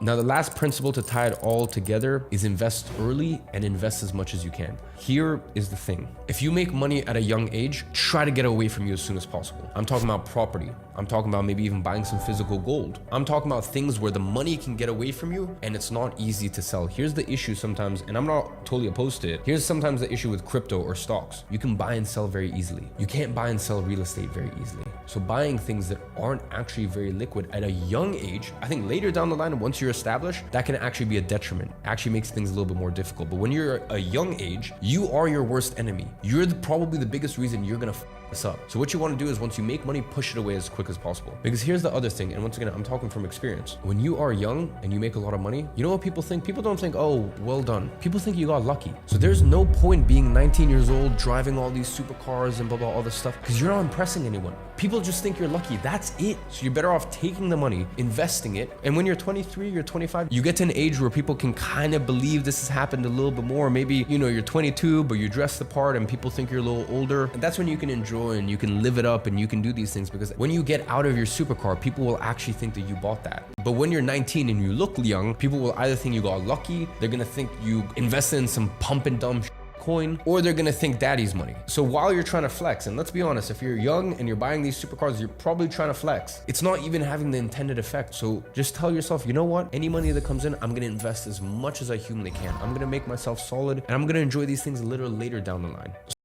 Now, the last principle to tie it all together is invest early and invest as much as you can. Here is the thing. If you make money at a young age, try to get away from you as soon as possible. I'm talking about property. I'm talking about maybe even buying some physical gold. I'm talking about things where the money can get away from you and it's not easy to sell. Here's the issue sometimes, and I'm not totally opposed to it. Here's sometimes the issue with crypto or stocks. You can buy and sell very easily. You can't buy and sell real estate very easily. So buying things that aren't actually very liquid at a young age, I think later down the line, once you're established, that can actually be a detriment. Actually makes things a little bit more difficult. But when you're a young age, you are your worst enemy. You're probably the biggest reason you're gonna this up. So what you want to do is once you make money, push it away as quick as possible. Because here's the other thing, and once again, I'm talking from experience. When you are young and you make a lot of money, you know what people think? People don't think, oh, well done. People think you got lucky. So there's no point being 19 years old, driving all these supercars and blah, blah, all this stuff, because you're not impressing anyone. People just think you're lucky. That's it. So you're better off taking the money, investing it. And when you're 23, you're 25, you get to an age where people can kind of believe this has happened a little bit more. Maybe, you know, you're 22, but you dress the part and people think you're a little older. And that's when you can enjoy and you can live it up and you can do these things, because when you get out of your supercar, people will actually think that you bought that. But when you're 19 and you look young, people will either think you got lucky, they're gonna think you invested in some pump and dump coin, or they're gonna think daddy's money. So while you're trying to flex, and let's be honest, if you're young and you're buying these supercars, you're probably trying to flex. It's not even having the intended effect. So just tell yourself, you know what? Any money that comes in, I'm gonna invest as much as I humanly can. I'm gonna make myself solid and I'm gonna enjoy these things a little later down the line.